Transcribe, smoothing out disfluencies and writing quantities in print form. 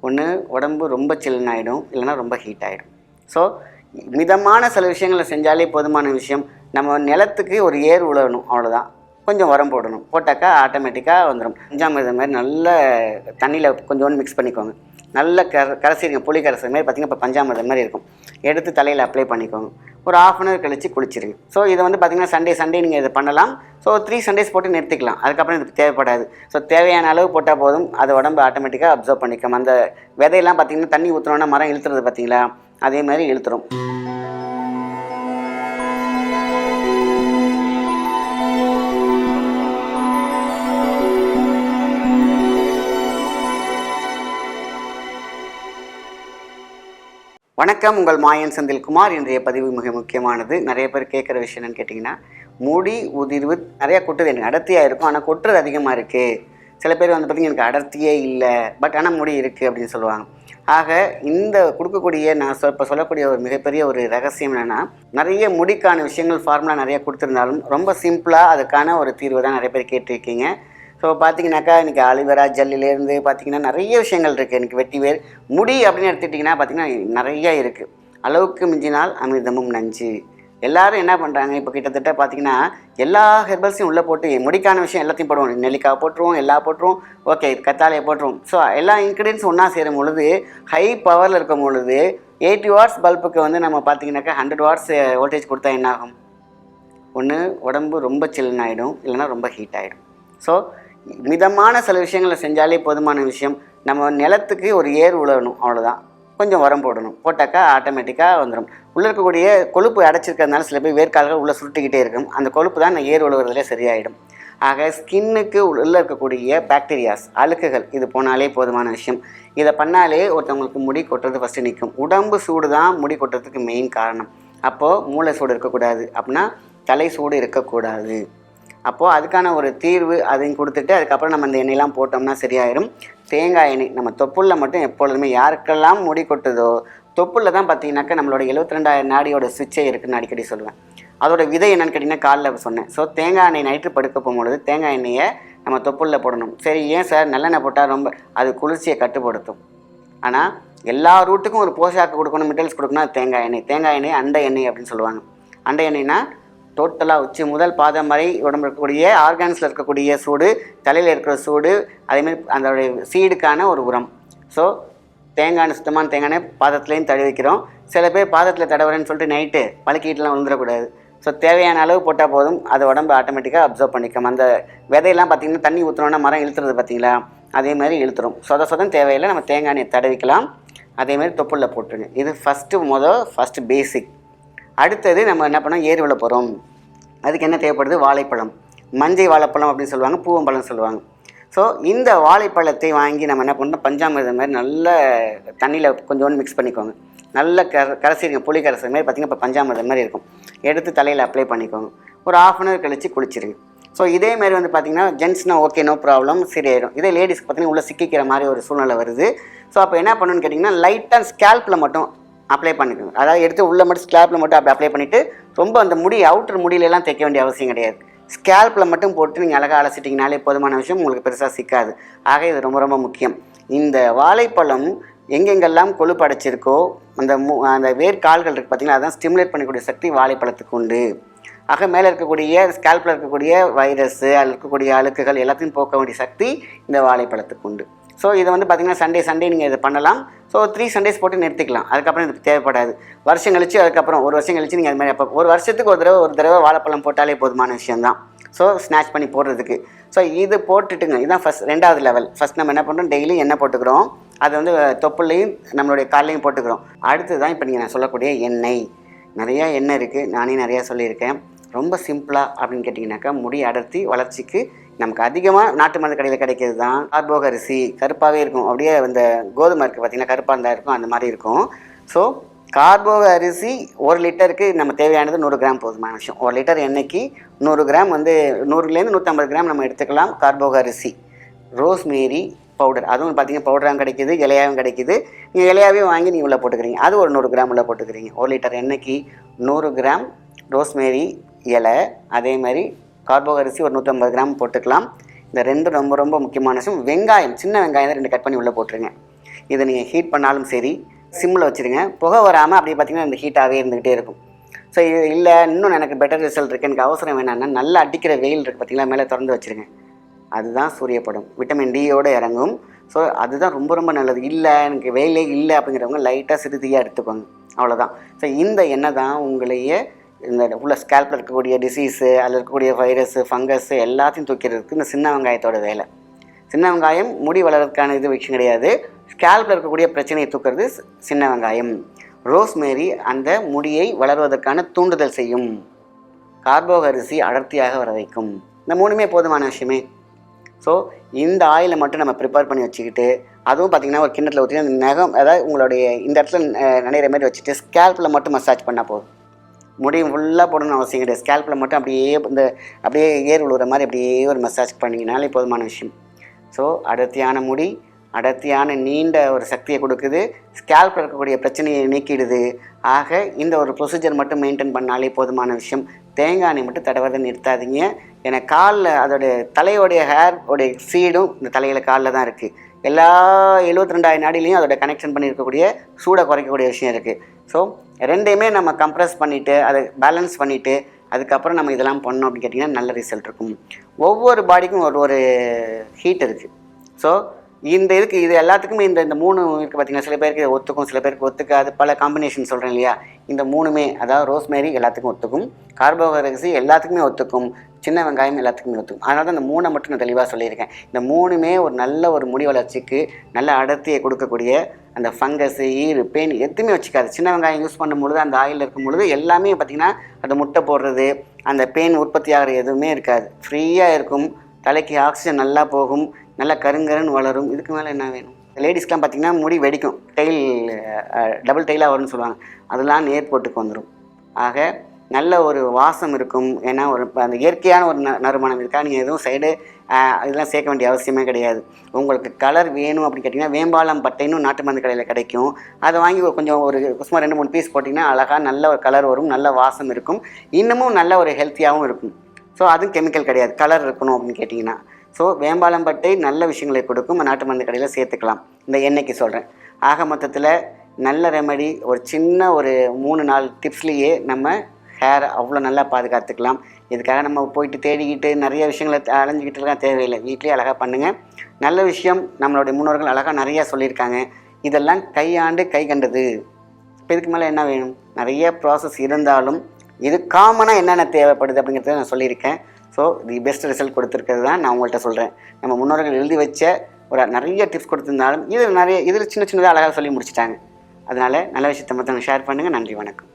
ஒன்று உடம்பு ரொம்ப சில்லுன்னு ஆகிடும், இல்லைனா ரொம்ப ஹீட் ஆகிடும். ஸோ மிதமான சில விஷயங்களை செஞ்சாலே போதுமான விஷயம். நம்ம நிலத்துக்கு ஒரு ஏர் உழணும், அவ்வளோதான். கொஞ்சம் உரம் போடணும், போட்டாக்கா ஆட்டோமேட்டிக்காக வந்துடும். பஞ்சாமிர்தம் மாதிரி நல்ல தண்ணியில் கொஞ்சோண்டு மிக்ஸ் பண்ணிக்கோங்க. நல்ல கரைசிடுங்க, புளி கரைசல் மாதிரி பார்த்திங்கன்னா இப்போ பஞ்சாமிர்தம் மாதிரி இருக்கும். எடுத்து தலையில் அப்ளை பண்ணிக்கோங்க. ஒரு 1/2 hour கழித்து குளிச்சிருங்க. ஸோ இதை வந்து பார்த்திங்கன்னா சண்டே நீங்கள் இதை பண்ணலாம். ஸோ 3 Sundays போட்டு நிறுத்திக்கலாம். அதுக்கப்புறம் இதுக்கு தேவைப்படாது. ஸோ தேவையான அளவு போட்டால் போதும், அது உடம்பு ஆட்டோமேட்டிக்காக அப்சர்வ் பண்ணிக்கும். அந்த விதையெல்லாம் பார்த்திங்கன்னா தண்ணி ஊற்றுனோன்னா மரம் இழுத்துறது பார்த்திங்களா, அதே மாதிரி இழுத்துரும். வணக்கம், உங்கள் மாயன் செந்தில்குமார். இன்றைய பதிவு மிக முக்கியமானது. நிறைய பேர் கேட்குற விஷயம் என்னென்னு கேட்டிங்கன்னா, முடி உதிர்வு நிறையா கொட்டுது. எனக்கு அடர்த்தியாக இருக்கும், ஆனால் கொட்டுறது அதிகமாக இருக்குது. சில பேர் வந்து பார்த்திங்கன்னா எனக்கு அடர்த்தியே இல்லை, பட் ஆனால் முடி இருக்குது அப்படின்னு சொல்லுவாங்க. ஆக இந்த கொடுக்கக்கூடிய நான் இப்போ சொல்லக்கூடிய ஒரு மிகப்பெரிய ஒரு ரகசியம் என்னென்னா, நிறைய முடிக்கான விஷயங்கள் ஃபார்முலா நிறையா கொடுத்துருந்தாலும் ரொம்ப சிம்பிளாக அதுக்கான ஒரு தீர்வு தான் நிறைய பேர் கேட்டிருக்கீங்க. ஸோ பார்த்திங்கனாக்கா இன்றைக்கி அலிவேரா ஜெல்லிலேருந்து பார்த்திங்கன்னா நிறைய விஷயங்கள் இருக்குது. எனக்கு வெட்டி வேர் முடி அப்படின்னு எடுத்துக்கிட்டிங்கன்னா பார்த்திங்கன்னா நிறையா இருக்குது. அளவுக்கு மிஞ்சினால் அமிர்தமும் நஞ்சு. எல்லோரும் என்ன பண்ணுறாங்க, இப்போ கிட்டத்தட்ட பார்த்திங்கன்னா எல்லா ஹெர்பல்ஸையும் உள்ளே போட்டு முடிக்கான விஷயம் எல்லாத்தையும் போடுவோம். நெல்லிக்காய் போட்டுருவோம், எல்லாம் போட்டுருவோம், ஓகே கத்தாழையை போட்டுருவோம். ஸோ எல்லா இன்க்ரீடியன்ஸும் ஒன்றா சேரும் பொழுது, ஹை பவரில் இருக்கும் பொழுது 80 watts பல்புக்கு வந்து நம்ம பார்த்திங்கனாக்கா 100 watts வோல்டேஜ் கொடுத்தா என்ன ஆகும்? ஒன்று உடம்பு ரொம்ப சில்லுன்னு ஆகிடும், இல்லைனா ரொம்ப ஹீட் ஆகிடும். ஸோ மிதமான சில விஷயங்களை செஞ்சாலே போதுமான விஷயம். நம்ம நிலத்துக்கு ஒரு ஏர் உழணும், அவ்வளோதான். கொஞ்சம் உரம் போடணும், போட்டாக்கா ஆட்டோமேட்டிக்காக வந்துடும். உள்ளே இருக்கக்கூடிய கொழுப்பு அடைச்சிருக்கிறதுனால சில பேர் வேர்க்கால்கள் உள்ளே சுருட்டிக்கிட்டே இருக்கும். அந்த கொழுப்பு தான் ஏர் உழுவுறதுலேயே சரியாயிடும். ஆக ஸ்கின்னுக்கு உள்ளே இருக்கக்கூடிய பாக்டீரியாஸ், அழுக்குகள் இது போனாலே போதுமான விஷயம். இதை பண்ணாலே ஒருத்தவங்களுக்கு முடி கொட்டுறது ஃபஸ்ட்டு நிற்கும். உடம்பு சூடு தான் முடி கொட்டுறதுக்கு மெயின் காரணம். அப்போது மூளை சூடு இருக்கக்கூடாது, அப்படின்னா தலை சூடு இருக்கக்கூடாது. அப்போது அதுக்கான ஒரு தீர்வு அதையும் கொடுத்துட்டு அதுக்கப்புறம் நம்ம இந்த எண்ணெயெல்லாம் போட்டோம்னா சரியாயிடும். தேங்காய் எண்ணெய் நம்ம தொப்புளில் மட்டும் எப்பொழுதுமே, யாருக்கெல்லாம் முடி கொட்டுதோ தொப்புளில் தான் பார்த்திங்கனாக்கா நம்மளோட 72,000 நாடியோட சுவிட்சே இருக்குதுன்னு அடிக்கடி சொல்லுவேன். அதோட விதை என்னென்னு கேட்டிங்கன்னா காலைல சொன்னேன். ஸோ தேங்காய் எண்ணெய் நைட்டு படுக்க போகும்பொழுது தேங்காய் எண்ணெயை நம்ம தொப்புளில் போடணும். சரி, ஏன் சார் நல்லெண்ணெய் போட்டால் ரொம்ப அது குளிர்ச்சியை கட்டுப்படுத்தும். ஆனால் எல்லா ரூட்டுக்கும் ஒரு போஷாக்கு கொடுக்கணும், மெட்டீரியல்ஸ் கொடுக்கணும், தேங்காய் எண்ணெய். தேங்காய் எண்ணெய் அண்டை எண்ணெய் அப்படின்னு சொல்லுவாங்க. அண்டை எண்ணெய்னா டோட்டலாக உச்சி முதல் பாதம் வரை உடம்பு இருக்கக்கூடிய ஆர்கான்ஸில் இருக்கக்கூடிய சூடு, தலையில் இருக்கிற சூடு, அதேமாதிரி அதோடைய சீடுக்கான ஒரு உரம். ஸோ தேங்காய் சுத்தமான தேங்காய் பாதத்துலேயும் தடவி வைக்கிறோம். சில பேர் பாதத்தில் தடவுறேன்னு சொல்லிட்டு நைட்டு பழக்கிட்டுலாம் விழுந்துடக்கூடாது. ஸோ தேவையான அளவு போட்டால் போதும், அது உடம்பு ஆட்டோமேட்டிக்காக அப்சர்வ் பண்ணிக்கும். அந்த விதையெல்லாம் பார்த்திங்கன்னா தண்ணி ஊற்றுனோன்னா மரம் இழுத்துறது பார்த்திங்களா, அதே மாதிரி இழுத்துரும். சொதம் தேவையில்லை, நம்ம தேங்காய் எண்ணெய் தடவிக்கலாம். அதேமாதிரி தொப்புளில் போட்டுருங்க. இது ஃபஸ்ட்டு பேசிக். அடுத்தது நம்ம என்ன பண்ணோம், ஏர் விழ போகிறோம். அதுக்கு என்ன தேவைப்படுது? வாழைப்பழம், மஞ்சள் வாழைப்பழம் அப்படின்னு சொல்லுவாங்க, பூவம்பழம் சொல்லுவாங்க. ஸோ இந்த வாழைப்பழத்தை வாங்கி நம்ம என்ன பண்ணோம், பஞ்சாமிர்தம் மாதிரி நல்ல தண்ணியில் கொஞ்சோண்டு மிக்ஸ் பண்ணிக்கோங்க. நல்ல கரைசிடுங்க, புளி கரைசல் மாதிரி பார்த்திங்கன்னா இப்போ பஞ்சாமிர்தம் மாதிரி இருக்கும். எடுத்து தலையில் அப்ளை பண்ணிக்கோங்க. ஒரு 1/2 hour கழித்து குளிச்சிருங்க. ஸோ இதேமாதிரி வந்து பார்த்திங்கன்னா ஜென்ட்ஸ்னால் ஓகே, நோ ப்ராப்ளம், சரியாயிடும். இதே லேடிஸ்க்கு பார்த்திங்கன்னா உள்ளே சிக்கிக்கிற மாதிரி ஒரு சூழ்நிலை வருது. ஸோ அப்போ என்ன பண்ணணும்னு கேட்டிங்கன்னா, லைட்டாக ஸ்கேல்பில் மட்டும் அப்ளை பண்ணிக்கோங்க. அதாவது எடுத்து உள்ளே மட்டும் ஸ்கேல்பில் மட்டும் அப்படி அப்ளை பண்ணிவிட்டு ரொம்ப அந்த முடி அவுட்டர் முடியிலலாம் தைக்க வேண்டிய அவசியம் கிடையாது. ஸ்கேல்பில் மட்டும் போட்டு நீங்கள் அழகாக அலசிட்டிங்கனாலே போதுமான விஷயம், உங்களுக்கு பெருசாக சிக்காது. ஆக இது ரொம்ப ரொம்ப முக்கியம். இந்த வாழைப்பழம் எங்கெங்கெல்லாம் கொழுப்பு அடைச்சிருக்கோ அந்த வேர்க்கால்கள் இருக்குது பார்த்திங்களா, அதான் ஸ்டிமுலேட் பண்ணக்கூடிய சக்தி வாழைப்பழத்துக்கு உண்டு. ஆக மேலே இருக்கக்கூடிய ஸ்கேல்பில் இருக்கக்கூடிய வைரஸ்ஸு, அதில் இருக்கக்கூடிய அழுக்குகள் எல்லாத்தையும் போக்க வேண்டிய சக்தி இந்த வாழைப்பழத்துக்கு உண்டு. ஸோ இதை வந்து பார்த்திங்கன்னா சண்டே நீங்கள் இதை பண்ணலாம். ஸோ 3 Sundays போட்டு நிறுத்திக்கலாம். அதுக்கப்புறம் இதுக்கு தேவைப்படாது. வருஷம் கழிச்சு அதுக்கப்புறம் ஒரு வருஷம் கழிச்சு நீங்கள் அது மாதிரி அப்போ ஒரு வருஷத்துக்கு ஒரு தடவை வாழைப்பழம் போட்டாலே போதுமான விஷயந்தான். ஸோ ஸ்நாச் பண்ணி போடுறதுக்கு. ஸோ இது போட்டுட்டுங்க, இதுதான் ரெண்டாவது லெவல். ஃபஸ்ட் நம்ம என்ன பண்ணுறோம், டெய்லி எண்ணெய் போட்டுக்கிறோம். அது வந்து தொப்புலையும் நம்மளுடைய காலையும் போட்டுக்கிறோம். அடுத்து தான் இப்போ நீங்கள் நான் சொல்லக்கூடிய எண்ணெய். நிறையா எண்ணெய் இருக்குது, நானே நிறையா சொல்லியிருக்கேன். ரொம்ப சிம்பிளாக அப்படின்னு கேட்டிங்கனாக்கா, முடி அடர்த்தி வளர்ச்சிக்கு நமக்கு அதிகமாக நாட்டு மருந்து கடையில் கிடைக்கிறது தான் கார்போக அரிசி. கருப்பாகவே இருக்கும், அப்படியே அந்த கோதுமை இருக்குது பார்த்திங்கன்னா, கருப்பாக இருந்தால் இருக்கும், அந்த மாதிரி இருக்கும். ஸோ கார்போக அரிசி 1 லிட்டருக்கு நம்ம தேவையானது 100 கிராம் போதுமான விஷயம். 1 லிட்டர் எண்ணெய்க்கு 100 கிராம் வந்து 100லேருந்து 150 கிராம் நம்ம எடுத்துக்கலாம் கார்போக அரிசி. ரோஸ்மேரி பவுடர், அதுவும் பார்த்திங்கன்னா பவுடராகவும் கிடைக்கிது, இலையாகவும் கிடைக்கிது. நீங்கள் இலையாவே வாங்கி நீங்கள் உள்ளே போட்டுக்கிறீங்க, அது ஒரு 100 கிராம் உள்ளே போட்டுக்கிறீங்க. 1 லிட்டர் எண்ணெய்க்கு 100 கிராம் ரோஸ்மேரி இலை, அதே மாதிரி கார்போக அரிசி ஒரு 150 கிராம் போட்டுக்கலாம். இந்த ரெண்டு ரொம்ப ரொம்ப முக்கியமான விஷயம். வெங்காயம், சின்ன வெங்காயம் தான் 2 கட் பண்ணி உள்ளே போட்டுருங்க. இதை நீங்கள் ஹீட் பண்ணாலும் சரி சிம்மில் வச்சுருங்க. புகை வராமல் அப்படியே பார்த்திங்கன்னா இந்த ஹீட்டாகவே இருந்துக்கிட்டே இருக்கும். ஸோ இது இல்லை இன்னும் எனக்கு பெட்டர் ரிசல்ட் இருக்குது, எனக்கு அவசரம் வேணான்னா நல்லா அடிக்கிற வெயில் இருக்குது பார்த்திங்களா, மேலே திறந்து வச்சுருங்க. அதுதான் சூரியப்படம், விட்டமின் டியோடு இறங்கும். ஸோ அதுதான் ரொம்ப ரொம்ப நல்லது. இல்லை எனக்கு வெயிலே இல்லை அப்படிங்கிறவங்க லைட்டாக சிறுதியாக எடுத்துக்கோங்க, அவ்வளோதான். ஸோ இந்த எண்ணெய் தான் உங்களையே இந்த உள்ள ஸ்கேல்பில் இருக்கக்கூடிய டிசீஸு, அதில் இருக்கக்கூடிய வைரஸு, ஃபங்கஸ்ஸு எல்லாத்தையும் தூக்கிறதுக்கு இந்த சின்ன வெங்காயத்தோட வேலை. சின்ன வெங்காயம் முடி வளர்கிறதுக்கான இது விஷயம் கிடையாது. ஸ்கேல்பில் இருக்கக்கூடிய பிரச்சனையை தூக்கிறது சின்ன வெங்காயம். ரோஸ்மேரி அந்த முடியை வளர்வதற்கான தூண்டுதல் செய்யும். கார்போக அரிசி அடர்த்தியாக வர வைக்கும். இந்த மூணுமே போதுமான விஷயமே. ஸோ இந்த ஆயிலை மட்டும் நம்ம ப்ரிப்பேர் பண்ணி வச்சுக்கிட்டு, அதுவும் பார்த்திங்கன்னா ஒரு கிண்ணத்தில் ஊற்றி அந்த நகம், அதாவது உங்களுடைய இந்த இடத்துல நனைகிற மாதிரி வச்சுட்டு ஸ்கேல்பில் மட்டும் மசாஜ் பண்ணால் போதும். முடியும் ஃபுல்லாக போடணும்னு அவசியம் கிடையாது. ஸ்கேல்பில் மட்டும் அப்படியே ஏர் உழுவுற மாதிரி அப்படியே ஒரு மசாஜ் பண்ணிங்கனாலே போதுமான விஷயம். ஸோ அடர்த்தியான முடி, அடர்த்தியான நீண்ட ஒரு சக்தியை கொடுக்குது, ஸ்கேல்பில் இருக்கக்கூடிய பிரச்சனையை நீக்கிடுது. ஆக இந்த ஒரு ப்ரொசீஜர் மட்டும் மெயின்டைன் பண்ணாலே போதுமான விஷயம். தேங்காய் எண்ணெய் மட்டும் தடவதை நிறுத்தாதீங்க. ஏன்னா காலில் அதோடைய தலையோடைய ஹேரோடைய சீடும் இந்த தலையில் காலில் தான் இருக்குது. எல்லா 72,000 நாடிலையும் அதோட கனெக்ஷன் பண்ணி இருக்கக்கூடிய சூடை குறைக்கக்கூடிய விஷயம் இருக்குது. ஸோ ரெண்டையுமே நம்ம கம்ப்ரெஸ் பண்ணிவிட்டு அதை பேலன்ஸ் பண்ணிவிட்டு அதுக்கப்புறம் நம்ம இதெல்லாம் பண்ணோம் அப்படின்னு கேட்டிங்கன்னா நல்ல ரிசல்ட் இருக்கும். ஒவ்வொரு பாடிக்கும் ஒரு ஹீட் இருக்குது. ஸோ இது எல்லாத்துக்குமே இந்த 3 இருக்குது பார்த்திங்கன்னா. சில பேருக்கு ஒத்துக்கும், சில பேருக்கு ஒத்துக்காது, பல காம்பினேஷன் சொல்கிறேன் இல்லையா. இந்த 3மே, அதாவது ரோஸ்மேரி எல்லாத்துக்கும் ஒத்துக்கும், கார்போஹைட்ரேட்ஸ் எல்லாத்துக்குமே ஒத்துக்கும், சின்ன வெங்காயம் எல்லாத்துக்குமே ஒத்துக்கும். அதனால தான் இந்த 3 மட்டும் நான் தெளிவாக சொல்லியிருக்கேன். இந்த 3மே ஒரு நல்ல ஒரு முடி வளர்ச்சிக்கு நல்ல அடர்த்தியை கொடுக்கக்கூடிய அந்த ஃபங்கஸ், ஈறு, பெயின் எதுவுமே வச்சுக்காது. சின்ன வெங்காயம் யூஸ் பண்ணும்பொழுது அந்த ஆயில் இருக்கும் பொழுது எல்லாமே பார்த்திங்கன்னா அந்த முட்டை போடுறது, அந்த பெயின் உற்பத்தி ஆகிற எதுவுமே இருக்காது. ஃப்ரீயாக இருக்கும். தலைக்கு ஆக்சிஜன் நல்லா போகும், நல்லா கருங்கருன்னு வளரும். இதுக்கு மேலே என்ன வேணும்? லேடிஸ்க்கெலாம் பார்த்திங்கன்னா முடி வெடிக்கும், டெயில் டபுள் டெயிலாக வரும்னு சொல்லுவாங்க. அதெல்லாம் நேர் போட்டுக்கு வந்துடும். ஆக நல்ல ஒரு வாசம் இருக்கும். ஏன்னா அந்த இயற்கையான ஒரு நறுமணம் இருக்கா. நீங்கள் எதுவும் சைடு இதெல்லாம் சேர்க்க வேண்டிய அவசியமே கிடையாது. உங்களுக்கு கலர் வேணும் அப்படின்னு கேட்டிங்கன்னா வேம்பாலம் பட்டைன்னு நாட்டு மருந்து கடையில் கிடைக்கும். அதை வாங்கி கொஞ்சம் ஒரு சும்மா 2-3 பீஸ் போட்டிங்கன்னா அழகாக நல்ல ஒரு கலர் வரும், நல்ல வாசம் இருக்கும், இன்னமும் நல்ல ஒரு ஹெல்த்தியாகவும் இருக்கும். ஸோ அதுவும் கெமிக்கல் கிடையாது, கலர் இருக்கணும் அப்படின்னு கேட்டிங்கன்னா. ஸோ வேம்பாலம்பட்டை நல்ல விஷயங்களை கொடுக்கும், நாட்டு மருந்து கடையில் சேர்த்துக்கலாம். இந்த எண்ணெய்க்கு சொல்கிறேன். ஆக மொத்தத்தில் நல்ல ரெமடி, ஒரு சின்ன ஒரு 3-4 டிப்ஸ்லேயே நம்ம ஹேரை அவ்வளோ நல்லா பாதுகாத்துக்கலாம். இதுக்காக நம்ம போயிட்டு தேடிக்கிட்டு நிறைய விஷயங்களை அலைஞ்சிக்கிட்டுலாம் தேவையில்லை. வீட்லேயே அழகாக பண்ணுங்கள். நல்ல விஷயம் நம்மளுடைய முன்னோர்கள் அழகாக நிறையா சொல்லியிருக்காங்க. இதெல்லாம் கையாண்டு கை கண்டது. இப்போ இதுக்கு மேலே என்ன வேணும்? நிறைய ப்ராசஸ் இருந்தாலும் இது காமனாக என்னென்ன தேவைப்படுது அப்படிங்கிறத நான் சொல்லியிருக்கேன். ஸோ தி பெஸ்ட் ரிசல்ட் கொடுத்துருக்கிறது தான் நான் உங்கள்கிட்ட சொல்கிறேன். நம்ம முன்னோர்கள் எழுதி வச்ச ஒரு நிறைய டிப்ஸ் கொடுத்துருந்தாலும் இதில் சின்ன சின்னதாக அழகாக சொல்லி முடிச்சிட்டாங்க. அதனால் நல்ல விஷயத்தை மட்டும் ஷேர் பண்ணுங்கள். நன்றி, வணக்கம்.